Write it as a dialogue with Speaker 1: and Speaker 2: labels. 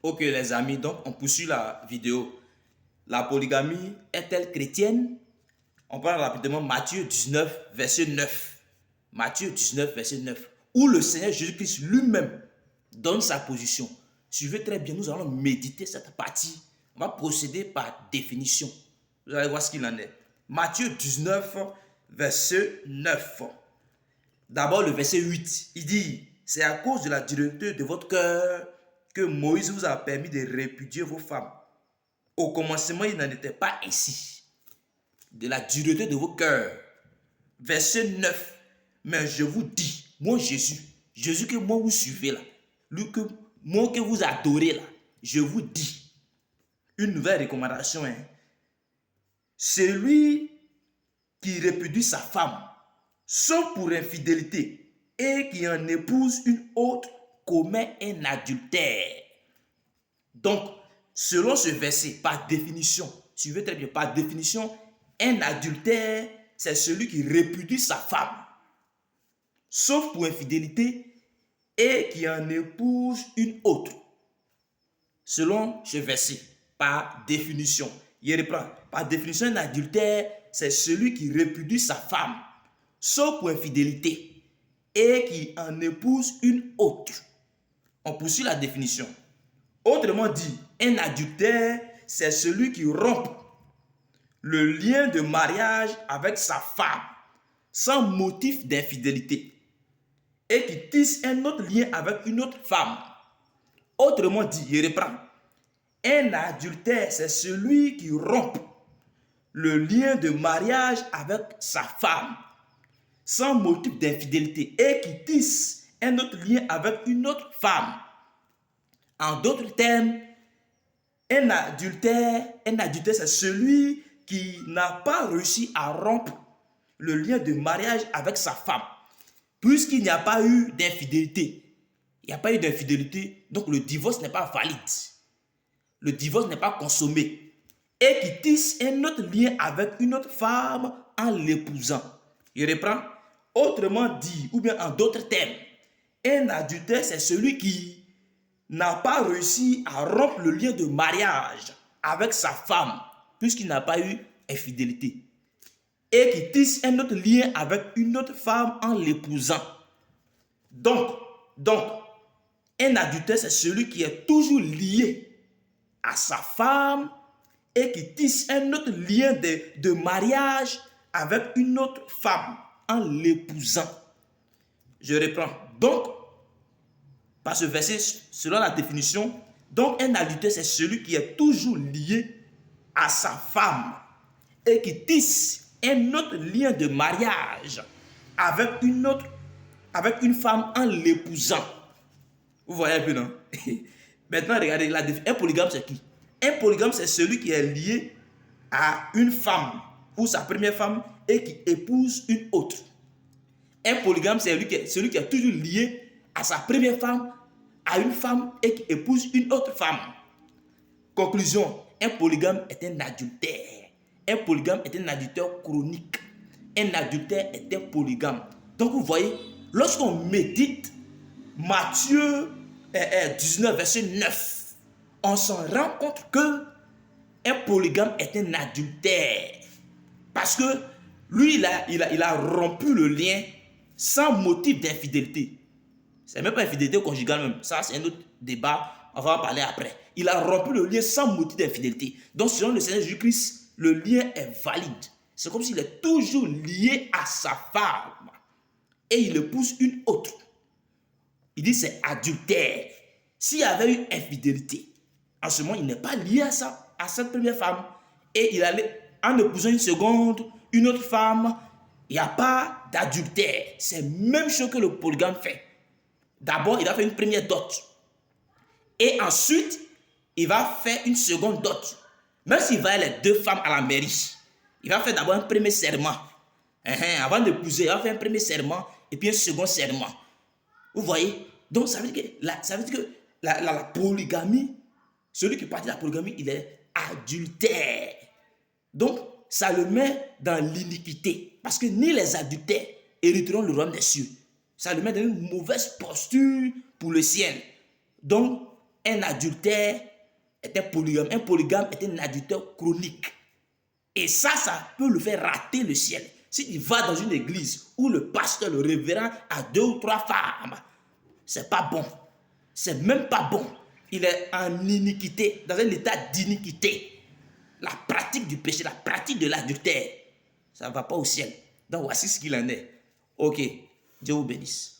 Speaker 1: Ok les amis, donc on poursuit la vidéo. La polygamie est-elle chrétienne? On parle rapidement Matthieu 19, verset 9. Matthieu 19, verset 9. Où le Seigneur Jésus-Christ lui-même donne sa position. Suivez très bien, nous allons méditer cette partie. On va procéder par définition. Vous allez voir ce qu'il en est. Matthieu 19, verset 9. D'abord le verset 8. Il dit, c'est à cause de la dureté de votre cœur que Moïse vous a permis de répudier vos femmes. Au commencement, il n'en était pas ainsi. De la dureté de vos cœurs. Verset 9. Mais je vous dis, moi Jésus, Jésus que moi vous suivez là, lui que moi que vous adorez là, je vous dis, une nouvelle recommandation. Celui qui répudie sa femme, sauf pour infidélité, et qui en épouse une autre, commet un adultère. Donc, selon ce verset, par définition, suivez très bien, par définition, un adultère, c'est celui qui répudie sa femme, sauf pour infidélité, et qui en épouse une autre. Selon ce verset, par définition, il reprend, par définition, un adultère, c'est celui qui répudie sa femme, sauf pour infidélité, et qui en épouse une autre. On poursuit la définition. Autrement dit, un adultère, c'est celui qui rompt le lien de mariage avec sa femme sans motif d'infidélité et qui tisse un autre lien avec une autre femme. Autrement dit, il reprend. Un adultère, c'est celui qui rompt le lien de mariage avec sa femme sans motif d'infidélité et qui tisse un autre lien avec une autre femme. En d'autres termes, un adultère, c'est celui qui n'a pas réussi à rompre le lien de mariage avec sa femme, puisqu'il n'y a pas eu d'infidélité. Il n'y a pas eu d'infidélité, donc le divorce n'est pas valide. Le divorce n'est pas consommé. Et qui tisse un autre lien avec une autre femme en l'épousant. Il reprend. Autrement dit, ou bien en d'autres termes, un adultère, c'est celui qui n'a pas réussi à rompre le lien de mariage avec sa femme, puisqu'il n'a pas eu infidélité, et qui tisse un autre lien avec une autre femme en l'épousant. Donc, un adultère, c'est celui qui est toujours lié à sa femme et qui tisse un autre lien de mariage avec une autre femme en l'épousant. Je reprends. Donc, par ce verset, selon la définition, donc un adultère, c'est celui qui est toujours lié à sa femme et qui tisse un autre lien de mariage avec une femme en l'épousant. Vous voyez un peu, non? Maintenant, regardez, un polygame, c'est qui? Un polygame, c'est celui qui est lié à une femme ou sa première femme et qui épouse une autre. Un polygame, c'est celui qui est toujours lié à sa première femme, à une femme et qui épouse une autre femme. Conclusion, un polygame est un adultère. Un polygame est un adultère chronique. Un adultère est un polygame. Donc vous voyez, lorsqu'on médite Matthieu 19, verset 9, on s'en rend compte que un polygame est un adultère. Parce que lui, il a rompu le lien sans motif d'infidélité. C'est même pas infidélité conjugale même. Ça, c'est un autre débat. On va en parler après. Il a rompu le lien sans motif d'infidélité. Donc, selon le Seigneur Jésus-Christ, le lien est valide. C'est comme s'il est toujours lié à sa femme. Et il épouse une autre. Il dit c'est adultère. S'il y avait eu infidélité, en ce moment, il n'est pas lié à cette première femme. Et il allait, en épousant une seconde, une autre femme, il n'y a pas d'adultère. C'est la même chose que le polygame fait. D'abord, il va faire une première dot. Et ensuite, il va faire une seconde dot. Même s'il va les deux femmes à la mairie, il va faire d'abord un premier serment. Avant d'épouser, il va faire un premier serment et puis un second serment. Vous voyez? Donc, ça veut dire que la polygamie, celui qui pratique la polygamie, il est adultère. Donc, ça le met dans l'iniquité. Parce que ni les adultères hériteront le royaume des cieux. Ça le met dans une mauvaise posture pour le ciel. Donc, un adultère est un polygame. Un polygame est un adultère chronique. Et ça peut le faire rater le ciel. Si tu vas dans une église où le pasteur, le révérend a 2 ou 3 femmes, c'est pas bon. C'est même pas bon. Il est en iniquité, dans un état d'iniquité. La pratique du péché, la pratique de l'adultère, ça ne va pas au ciel. Donc voici ce qu'il en est. Ok, Dieu vous bénisse.